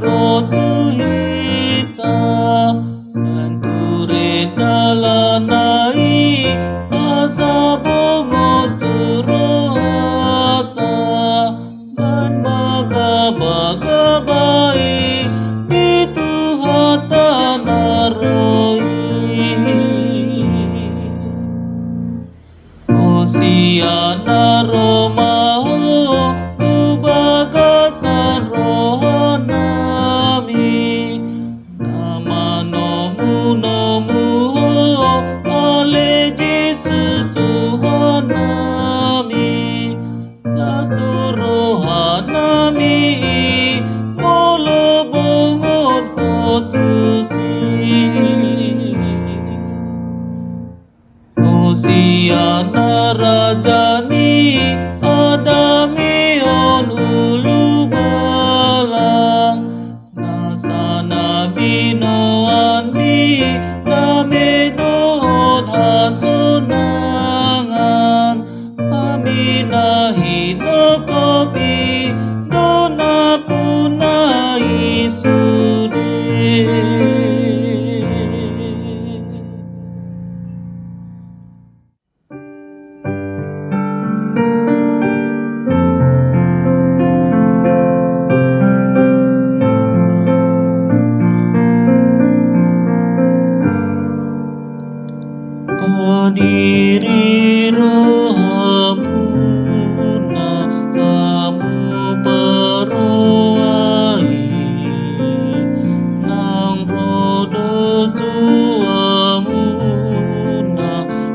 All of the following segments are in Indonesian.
rotuhita anture dalanai asabongo turohata man magabagabai itu hata naroi Osiana romaho tu bagasan rohanami nama nomu oleh Yesus Tuhanami Nasdo rohanami molo bongot potusi Osiana rajani adamion ulu balang nasana binoani namedon hasunangan aminah hinokobi dona puna isude Kadiri rohamuna amu paroai nang rodo tuamuna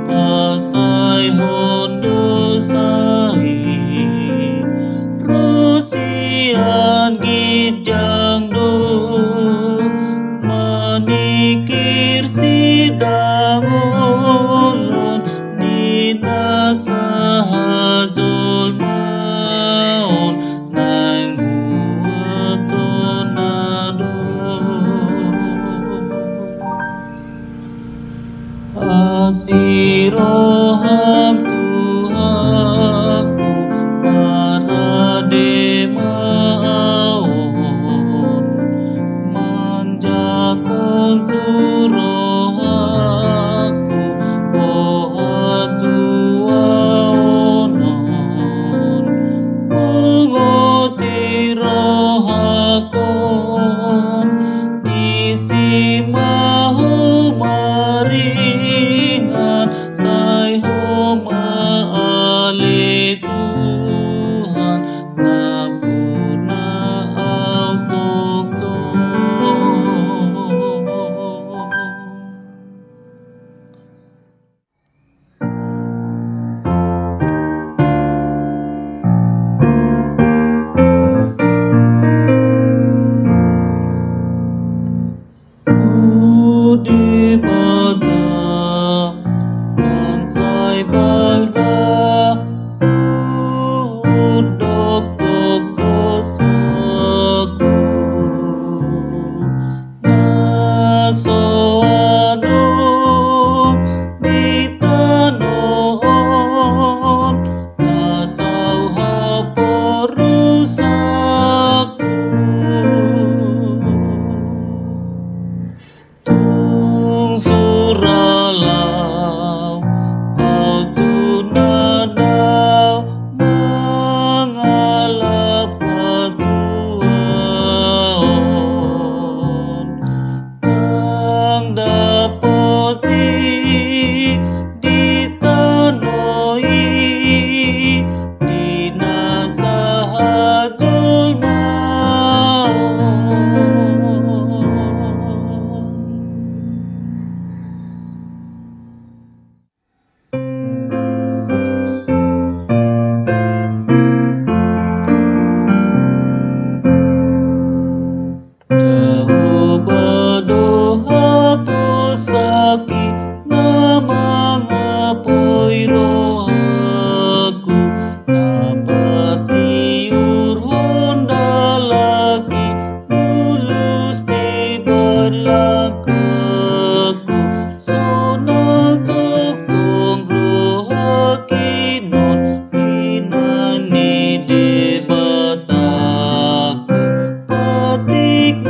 pasai hondo sai rosian gijang do manikir sidang ulun nina sahajul maun nang buatonado asiroham Tuhanku para demaon manjakon turohaku ohatuaonon mungoti rohakon disimahu maringan sai homa ale Tuhan napuna autok Udi bata mansai balga udok dosaku nasoanu ditanon natau haporusaku tung suralau au tunadau mangalap patuaon nang dapoti ditanoi dinasahajul maun Jehovah doa pusaki nama ngapoi rohaku napati urhonda lagi mulus di berlakaku sonal tuk tung rohakinon inani debataku patik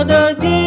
pada jiwa